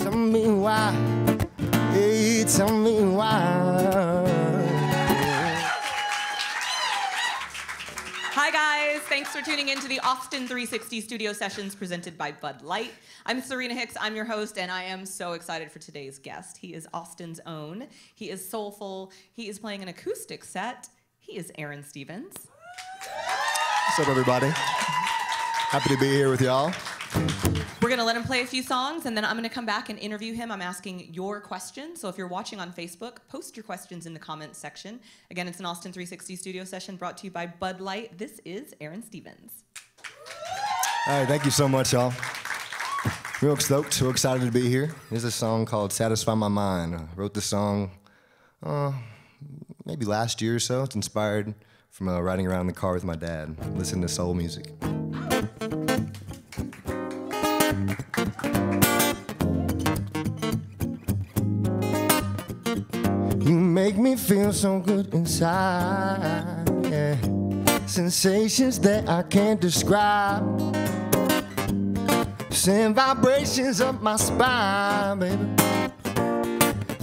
tell me why. Hey, tell me why. Hi guys, thanks for tuning in to the Austin360 Studio Sessions presented by Bud Light. I'm Serena Hicks, I'm your host, and I am so excited for today's guest. He is Austin's own, he is soulful, he is playing an acoustic set, he is Aaron Stevens. What's up, everybody? Happy to be here with y'all. We're gonna let him play a few songs, and then I'm gonna come back and interview him. I'm asking your questions, so if you're watching on Facebook, post your questions in the comments section. Again, it's an Austin360 Studio Session brought to you by Bud Light. This is Aaron Stevens. All right, thank you so much, y'all. Real stoked, real excited to be here. There's a song called Satisfy My Mind. I wrote this song maybe last year or so. It's inspired from riding around in the car with my dad, listening to soul music. You make me feel so good inside, yeah. Sensations that I can't describe. Send vibrations up my spine, baby.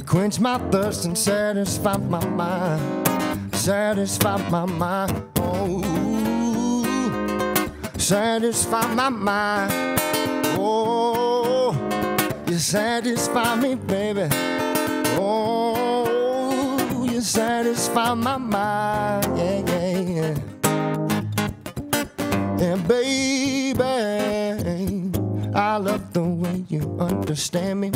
Quench my thirst and satisfy my mind. Satisfy my mind, oh. Satisfy my mind, oh. You satisfy me, baby, oh. You satisfy my mind, yeah, yeah, yeah. And baby, I love the way you understand me.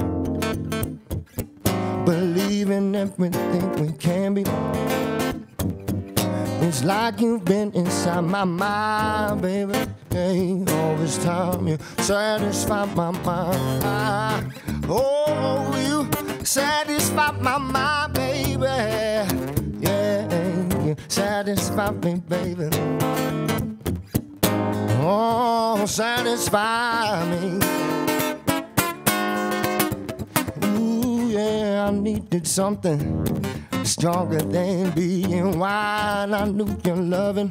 Believe in everything we can be. It's like you've been inside my mind, baby. Hey, all this time you satisfy my mind. Oh, you satisfy my mind, baby. Yeah, you satisfy me, baby. Oh, satisfy me. Ooh, yeah, I needed something stronger than being wine. I knew your loving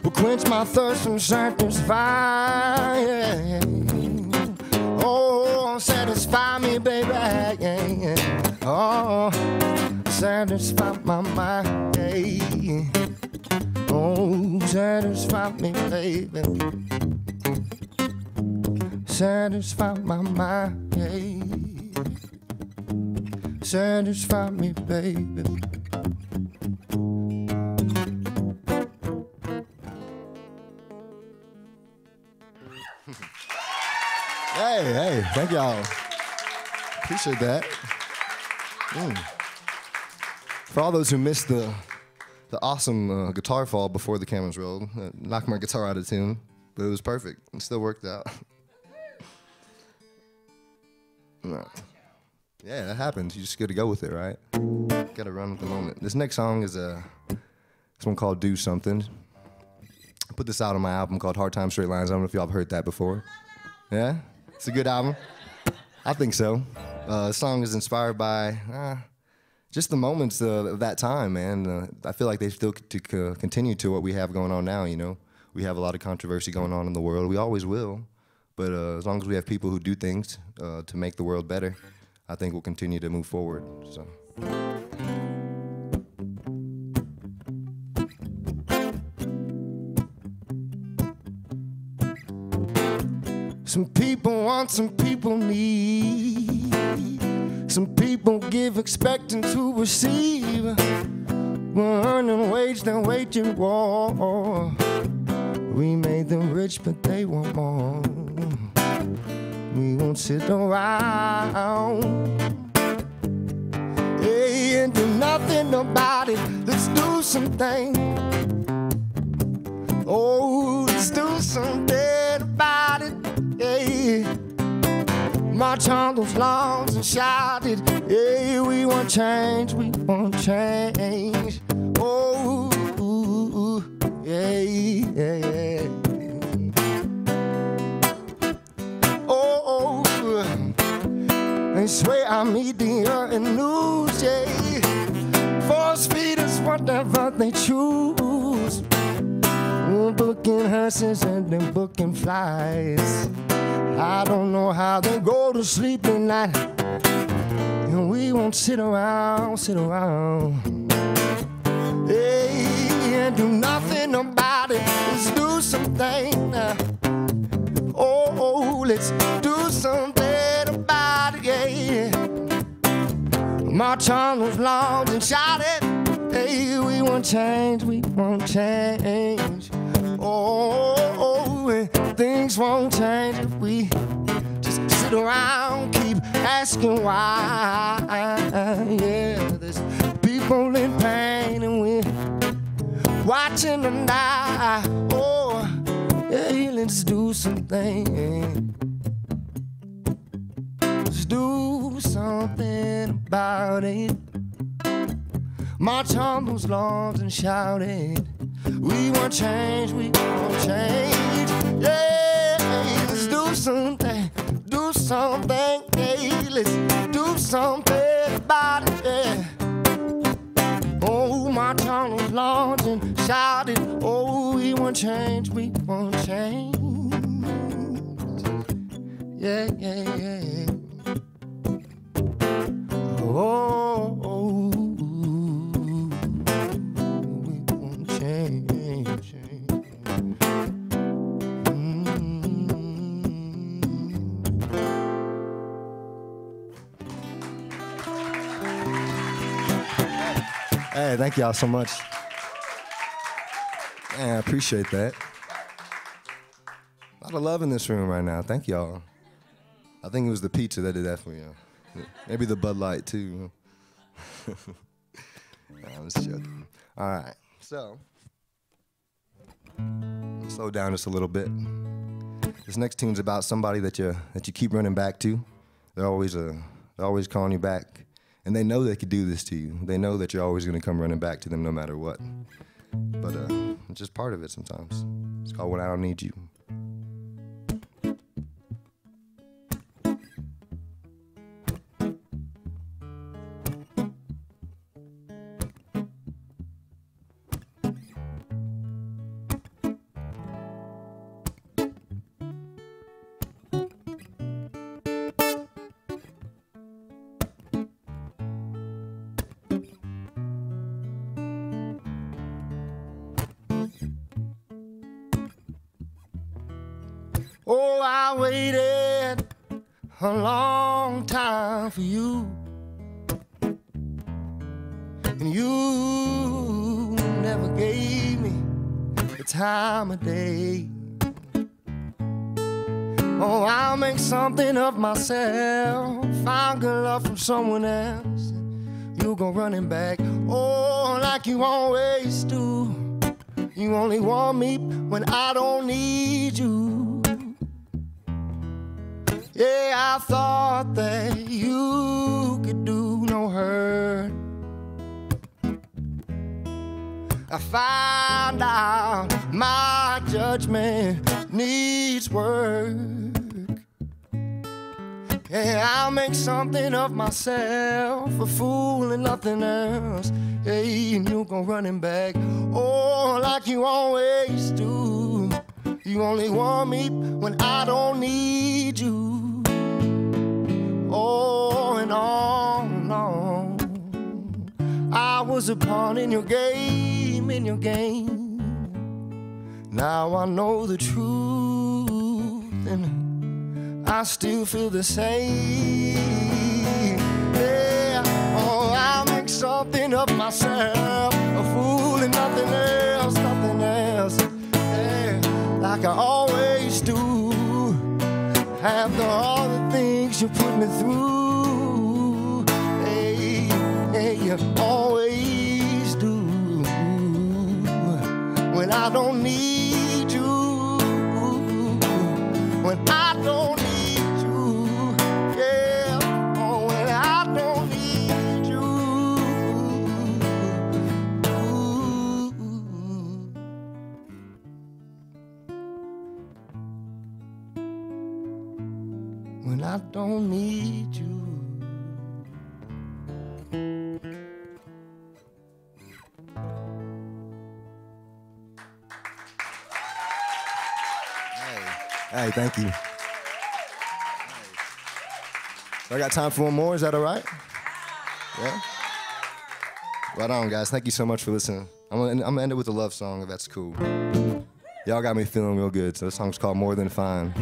would quench my thirst and satisfy. Yeah. Oh, satisfy me, baby. Yeah, yeah. Oh, satisfy my mind. Yeah. Oh, satisfy me, baby. Satisfy my mind. Yeah. Satisfy me, baby. Hey, thank y'all. Appreciate that. For all those who missed the awesome guitar fall before the cameras rolled, knocked my guitar out of tune, but it was perfect. It still worked out. No. Yeah, that happens. You just got to go with it, right? Got to run with the moment. This next song is this one called Do Something. I put this out on my album called Hard Times, Straight Lines. I don't know if y'all have heard that before. Yeah? It's a good album? I think so. The song is inspired by just the moments of that time, man. I feel like they still continue to what we have going on now, you know? We have a lot of controversy going on in the world. We always will. But as long as we have people who do things to make the world better, I think we'll continue to move forward, so. Some people want, some people need. Some people give expecting to receive. We're earning wage, they're waging war. We made them rich, but they want more. We won't sit around, hey, and do nothing about it. Let's do something. Oh, let's do something about it. Hey, march on those lawns and shout it. Hey, we want change, we want change. Oh, yeah, yeah, yeah. They swear I'm media and news, yeah. Force feed us whatever they choose. We're booking hearses and then booking flights. I don't know how they go to sleep at night. And we won't sit around, hey, and do nothing about it. Let's do something. Oh, let's do something about it, yeah. March on those lawns and shout it. Hey, we won't change, we won't change. Oh, and things won't change if we just sit around, keep asking why. Yeah, there's people in pain and we're watching them die. Oh, hey, let's do something. Let's do something about it. March on those lawns and shout it. We won't change, we won't change. Yeah, let's do something, hey, let's do something about it, yeah. Oh, march on those lawns and shout it. Oh, we won't change, we won't change. Yeah, yeah, yeah. Oh, oh, we won't change. Hey, thank y'all so much. Man, I appreciate that. A lot of love in this room right now. Thank y'all. I think it was the pizza that did that for you. Maybe the Bud Light, too. Nah, let's check. All right, so slow down just a little bit. This next tune's about somebody that you keep running back to. They're always calling you back, and they know they could do this to you. They know that you're always going to come running back to them no matter what. But it's just part of it sometimes. It's called When I Don't Need You. Oh, I waited a long time for you, and you never gave me the time of day. Oh, I'll make something of myself, find good love from someone else, and you go running back, oh, like you always do. You only want me when I don't need you. Yeah, I thought that you could do no hurt. I found out my judgment needs work. Yeah, I'll make something of myself, a fool and nothing else. Hey, and you go running back, oh, like you always do. You only want me when I don't need you. Oh, and on. I was a pawn in your game, Now I know the truth, and I still feel the same. Yeah, oh, I'll make something of myself, a fool and nothing else. Yeah, like I always do. After all the things you put me through, hey, you always do. When I don't need you, when I don't need you, yeah, oh, when I don't need you. When I don't need you. Hey, thank you. I got time for one more. Is that all right? Yeah? Right on, guys. Thank you so much for listening. I'm gonna end it with a love song, if that's cool. Y'all got me feeling real good, so this song's called More Than Fine.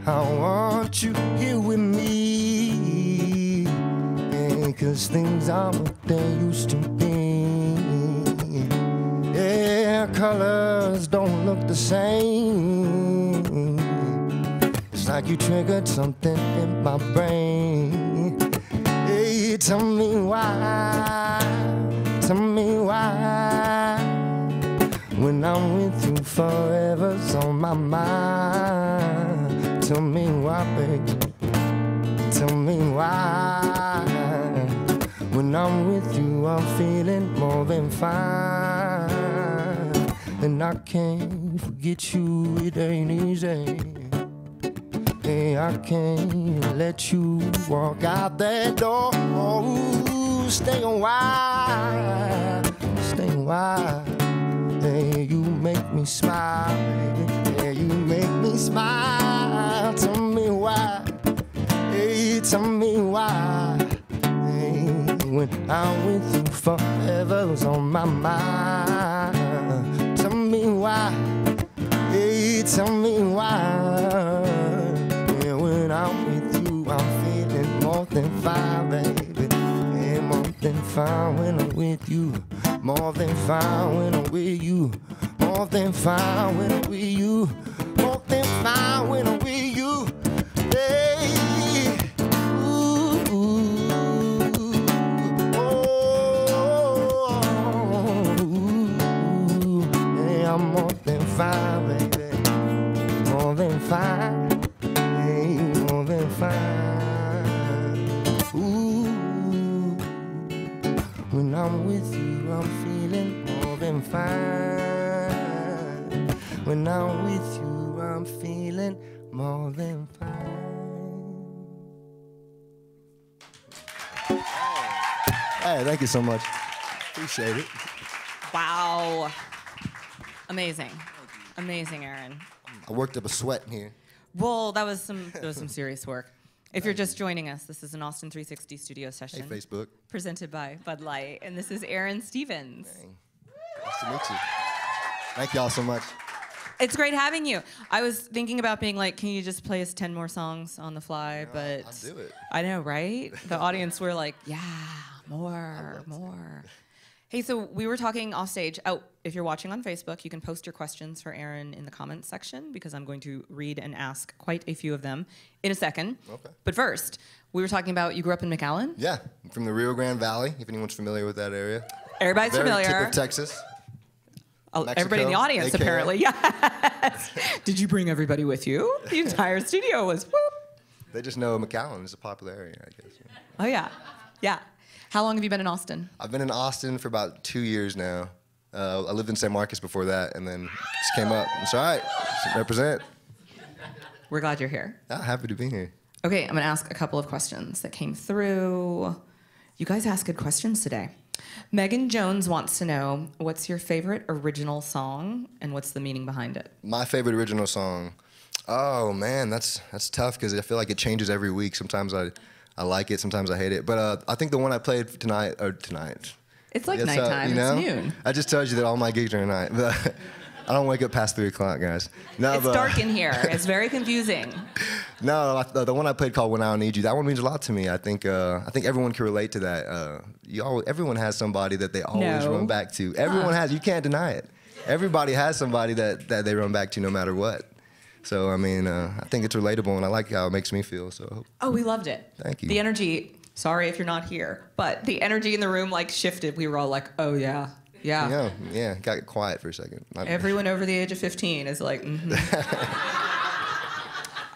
I want you here with me, yeah, 'cause things aren't what they used to be. Yeah, colors don't look the same. It's like you triggered something in my brain. Hey, tell me why, when I'm with you forever's on my mind. Tell me why, baby, tell me why. When I'm with you, I'm feeling more than fine. And I can't forget you, it ain't easy. Hey, I can't let you walk out that door. Oh, stay a while, stay a while. Hey, you make me smile, baby. Yeah, you make me smile. Tell me why. Hey, tell me why. Hey, when I'm with you, forever's on my mind. Tell me why. Hey, tell me why. Yeah, when I'm with you, I'm feeling more than fine, baby. Yeah, more than fine when I'm with you. More than fine when I'm with you. More than fine when I'm with you. More than fine when I'm with you. Hey, ooh, oh, hey, I'm more than fine, baby. More than fine. Hey, more than fine. Ooh, when I'm with you, I'm feeling more than fine. When I'm with you, I'm feeling more than fine. Hey, thank you so much. Appreciate it. Wow. Amazing. Amazing, Aaron. I worked up a sweat in here. Well, that was some serious work. If you're just joining us, this is an Austin360 Studio Session. Hey, Facebook. Presented by Bud Light, and this is Aaron Stevens. Dang. Nice to meet you. Thank y'all so much. It's great having you. I was thinking about being like, can you just play us 10 more songs on the fly? But I'll do it. I know, right? The audience were like, yeah, more. Hey, so we were talking off stage. Oh, if you're watching on Facebook, you can post your questions for Aaron in the comments section because I'm going to read and ask quite a few of them in a second. Okay. But first, we were talking about you grew up in McAllen? Yeah, I'm from the Rio Grande Valley, if anyone's familiar with that area. Everybody's familiar. Very tip of Texas. Everybody in the audience, AKA. apparently, yes. Did you bring everybody with you? The entire studio was, whoop. They just know McAllen is a popular area, I guess. Oh, yeah. Yeah. How long have you been in Austin? I've been in Austin for about 2 years now. I lived in San Marcos before that, and then just came up. It's all right. Represent. We're glad you're here. Yeah, happy to be here. Okay, I'm going to ask a couple of questions that came through. You guys asked good questions today. Megan Jones wants to know, what's your favorite original song, and what's the meaning behind it? My favorite original song. Oh, man, that's tough because I feel like it changes every week. Sometimes I like it, sometimes I hate it. But I think the one I played tonight. It's like nighttime, it's noon. I just told you that all my gigs are at night. But I don't wake up past 3 o'clock, guys. No, it's dark in here. It's very confusing. No, the one I played called When I Don't Need You, that one means a lot to me. I think everyone can relate to that. Everyone has somebody that they always run back to. Everyone has. You can't deny it. Everybody has somebody that they run back to no matter what. So, I mean, I think it's relatable, and I like how it makes me feel. So. Oh, we loved it. Thank you. The energy, sorry if you're not here, but the energy in the room, like, shifted. We were all like, oh, yeah. Yeah. Yeah, got quiet for a second. Everyone over the age of 15 is like,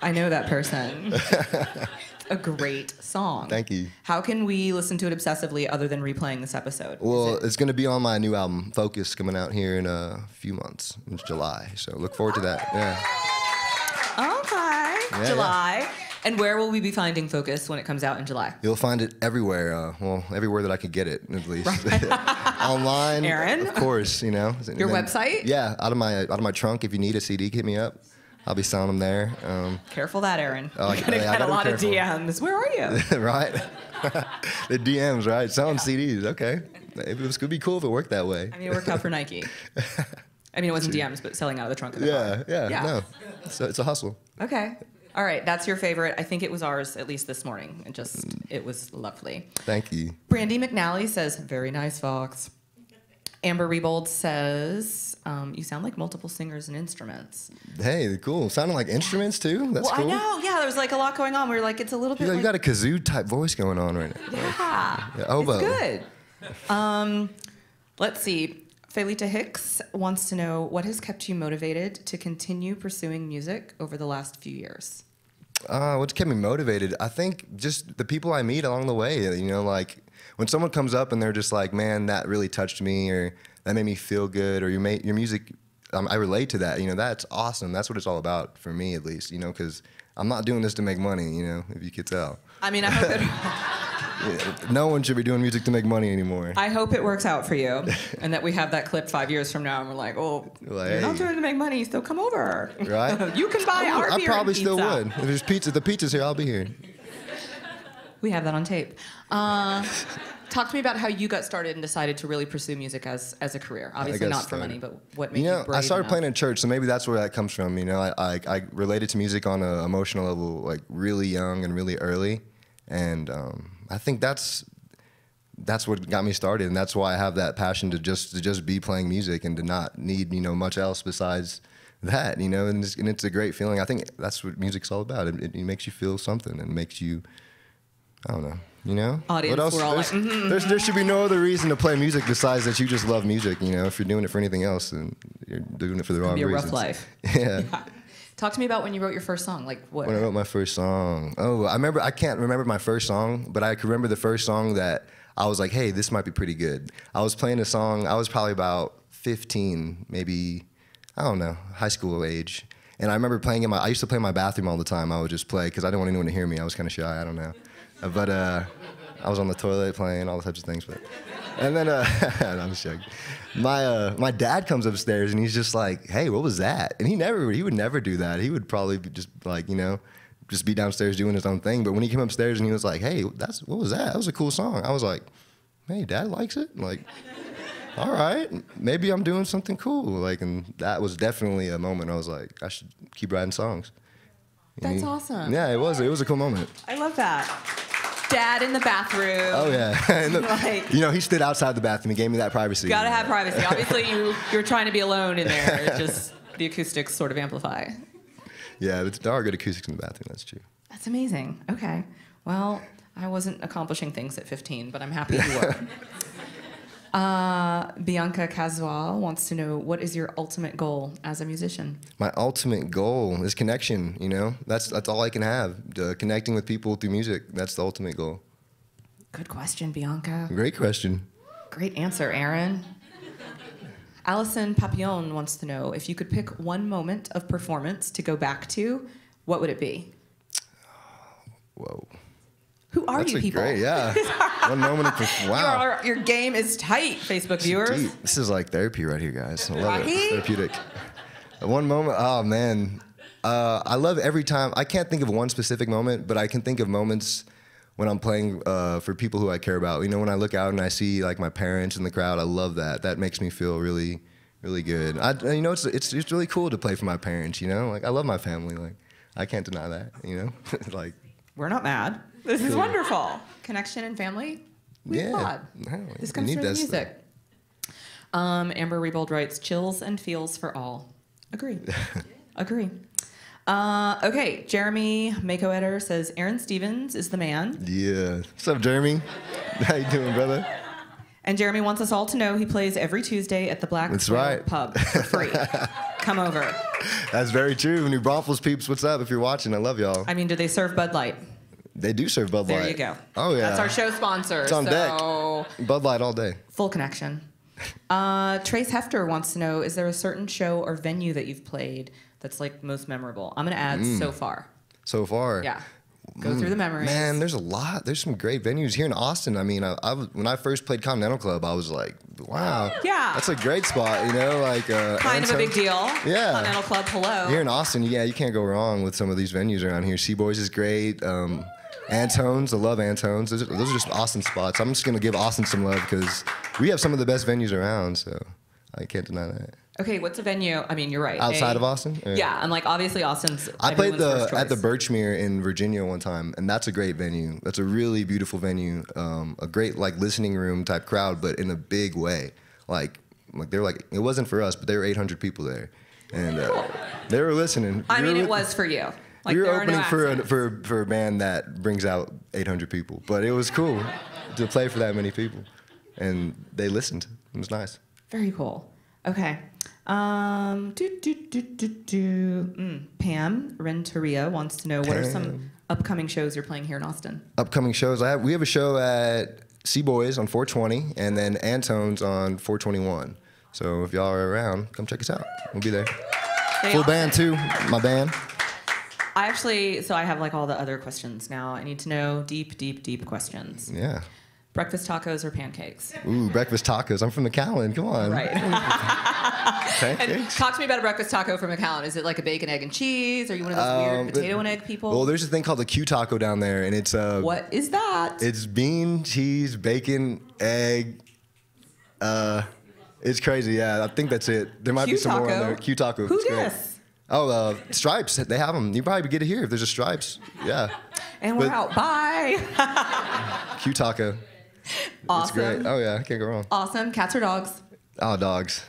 I know that person. A great song. Thank you. How can we listen to it obsessively other than replaying this episode? Well, it's going to be on my new album, Focus, coming out here in a few months. It's July, so look forward to that. Yeah. Okay. Yeah, July. Yeah. And where will we be finding Focus when it comes out in July? You'll find it everywhere. Everywhere that I can get it, at least. Online. Aaron? Of course, you know. Your website? Yeah, out of my trunk. If you need a CD, hit me up. I'll be selling them there. Careful that, Aaron. Oh, You're gonna get a lot of DMs. Where are you? Right? The DMs, right? Selling CDs. Okay. It would be cool if it worked that way. I mean, it worked out for Nike. I mean, it wasn't DMs, but selling out of the trunk of the car. Yeah. No. It's a hustle. Okay. All right. That's your favorite. I think it was ours, at least this morning. It was lovely. Thank you. Brandy McNally says, very nice, Fox. Amber Rebold says, you sound like multiple singers and instruments. Hey, cool. Sounding like instruments too? That's cool. I know. Yeah, there was like a lot going on. We were like, it's a little bit You like... got a kazoo type voice going on right now. Yeah. Oboe. It's good. Let's see. Felita Hicks wants to know, what has kept you motivated to continue pursuing music over the last few years? What's kept me motivated? I think just the people I meet along the way. You know, like when someone comes up and they're just like, man, that really touched me, or that made me feel good, or your music, I relate to that. You know, that's awesome. That's what it's all about for me, at least. You know, because I'm not doing this to make money. You know, if you could tell. I mean, I hope it... No one should be doing music to make money anymore. I hope it works out for you, and that we have that clip 5 years from now, and we're like, oh, you're not doing it to make money, so come over. Right? You can buy our beer. I probably and still pizza. would. If there's pizza, the pizza's here, I'll be here. We have that on tape. Talk to me about how you got started and decided to really pursue music as a career. Obviously not for money, but what made you brave I started enough? playing in church, so maybe that's where that comes from. You know, I related to music on an emotional level, like really young and really early, and I think that's what got me started, and that's why I have that passion to just be playing music and to not need much else besides that. You know, and it's a great feeling. I think that's what music's all about. It makes you feel something and makes you, I don't know. You know, audience, what else? we're all like, there should be no other reason to play music besides that you just love music. You know, if you're doing it for anything else, then you're doing it for the wrong reasons. It'd be a rough life. Yeah. Talk to me about when you wrote your first song. Like what? When I wrote my first song. Oh, I can't remember my first song, but I can remember the first song that I was like, hey, this might be pretty good. I was playing a song. I was probably about 15, maybe, I don't know, high school age. And I remember playing I used to play in my bathroom all the time. I would just play because I didn't want anyone to hear me. I was kind of shy. I don't know. But I was on the toilet playing all types of things. And then I'm just joking. My dad comes upstairs and he's just like, "Hey, what was that?" And he would never do that. He would probably just like just be downstairs doing his own thing. But when he came upstairs and he was like, "Hey, what was that? That was a cool song." I was like, "Hey, Dad likes it." Like, all right, maybe I'm doing something cool. Like, and that was definitely a moment I was like, I should keep writing songs. That's awesome. Yeah, it was a cool moment. I love that. Dad in the bathroom. Oh yeah. He stood outside the bathroom. He gave me that privacy. Gotta have privacy. Obviously, you're trying to be alone in there. It's just the acoustics sort of amplify. Yeah, there are good acoustics in the bathroom. That's true. That's amazing. Okay. Well, I wasn't accomplishing things at 15, but I'm happy you were. Bianca Casual wants to know, what is your ultimate goal as a musician? My ultimate goal is connection. That's all I can have. Connecting with people through music. That's the ultimate goal. Good question, Bianca. Great question. Great answer, Aaron. Allison Papillon wants to know, if you could pick one moment of performance to go back to, what would it be? Whoa. Who are you people? Great, yeah. One moment of wow. Your game is tight, Facebook viewers. Deep. This is like therapy right here, guys. I love it. It's therapeutic. One moment, oh man. I love every time. I can't think of one specific moment, but I can think of moments when I'm playing for people who I care about. When I look out and I see like my parents in the crowd, I love that. That makes me feel really, really good. It's really cool to play for my parents. Like I love my family. Like I can't deny that. Like we're not mad. This is wonderful. Connection and family. We applaud. This comes through the music. Amber Rebold writes, chills and feels for all. Agree. Agree. Okay, Jeremy Mako Editor says, Aaron Stevens is the man. Yeah. What's up, Jeremy? How you doing, brother? And Jeremy wants us all to know he plays every Tuesday at the Black Trail Pub for free. Come over. That's very true. New Braunfels peeps, what's up? If you're watching, I love y'all. I mean, do they serve Bud Light? They do serve Bud Light. There you go. Oh, yeah. That's our show sponsor. It's on deck. Bud Light all day. Full connection. Trace Hefter wants to know, is there a certain show or venue that you've played that's like most memorable? I'm going to add so far. So far? Yeah. Go through the memories. Man, there's a lot. There's some great venues here in Austin. I mean, when I first played Continental Club, I was like, wow. Yeah. That's a great spot, you know? Like, kind of a big deal. Yeah. Continental Club, hello. Here in Austin, yeah, you can't go wrong with some of these venues around here. Seaboys is great. Antones, I love Antones. Those are just Austin spots. I'm just going to give Austin some love because we have some of the best venues around, so I can't deny that. Okay, what's a venue? I mean, you're right. Outside of Austin? Or? Yeah, I'm like, obviously Austin's I played first choice. at the Birchmere in Virginia one time, and that's a great venue. That's a really beautiful venue. A great like listening room type crowd, but in a big way. Like they're like, it wasn't for us, but there were 800 people there, and they were listening. I mean, it was for you. Like, we were there are opening no for a band that brings out 800 people, but it was cool to play for that many people, and they listened. It was nice. Very cool. Okay. Pam Renteria wants to know what are some upcoming shows you're playing here in Austin? Upcoming shows. We have a show at Seaboys on 420 and then Antones on 421. So if y'all are around, come check us out. We'll be there. Full band too, my band. So I have like all the other questions now. I need to know deep questions. Yeah. Breakfast tacos or pancakes? Ooh, breakfast tacos. I'm from McAllen. Come on. Right. Pancakes? And talk to me about a breakfast taco from McAllen. Is it like a bacon, egg, and cheese? Are you one of those weird potato and egg people? Well, there's a thing called the Q taco down there, and it's what is that? It's bean, cheese, bacon, egg. It's crazy. Yeah, I think that's it. There might be some more on there. Q taco. Who dis? Oh, Stripes. They have them. You probably get it here if there's a Stripes. Yeah. And we're out. Bye. Q taco. Awesome. It's great. Oh yeah, can't go wrong. Awesome. Cats or dogs? Oh, dogs.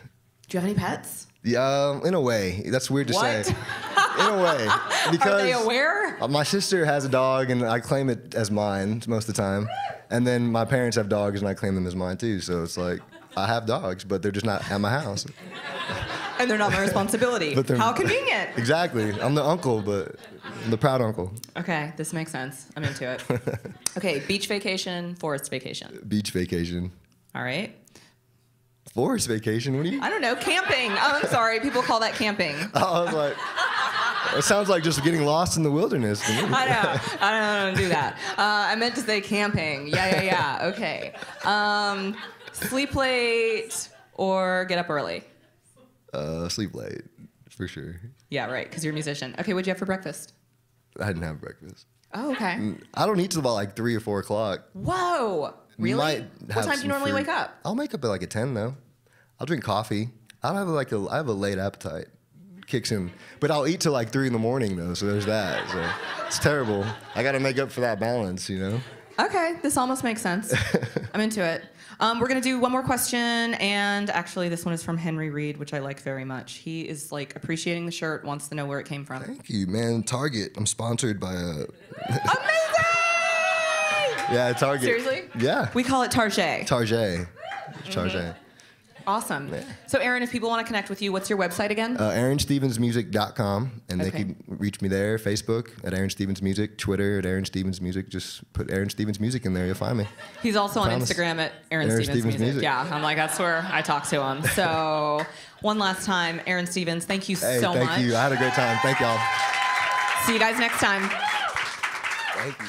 Do you have any pets? Yeah, in a way. That's weird to say. In a way. Because are they aware? My sister has a dog, and I claim it as mine most of the time. And then my parents have dogs, and I claim them as mine too. So it's like, I have dogs, but they're just not at my house. And they're not my responsibility. How convenient. Exactly. I'm the uncle, but I'm the proud uncle. Okay, this makes sense. I'm into it. Okay, beach vacation, forest vacation. Beach vacation. All right. Forest vacation? What do you? I don't know. Camping. Oh, I'm sorry. People call that camping. I was like, it sounds like just getting lost in the wilderness to me. I know. I don't do that. I meant to say camping. Yeah. Okay. Sleep late or get up early? Sleep late, for sure. Yeah, right, because you're a musician. Okay, what'd you have for breakfast? I didn't have breakfast. Oh, okay. I don't eat till about like 3 or 4 o'clock. Whoa, really? What time do you normally wake up? I'll wake up at like at 10 though. I'll drink coffee. I have I have a late appetite. Kicks in. But I'll eat till like 3 in the morning though, so there's that. So it's terrible. I gotta make up for that balance, you know? Okay, this almost makes sense. I'm into it. We're gonna do one more question, and actually this one is from Henry Reed, which I like very much. He is like appreciating the shirt, wants to know where it came from. Thank you, man. Target. I'm sponsored by a... Amazing! Yeah, Target. Seriously? Yeah. We call it Target. Target. Target. Awesome. Yeah. So Aaron, if people want to connect with you, what's your website again? AaronStevensMusic.com, and they can reach me there. Facebook at Aaron Stevens Music, Twitter at Aaron Stevens Music. Just put Aaron Stevens Music in there, you'll find me. He's also on Instagram at Aaron Stevens Music. Yeah, I'm like, that's where I talk to him. So one last time, Aaron Stevens, thank you so much. Thank you. I had a great time. Thank y'all. See you guys next time. Thank you.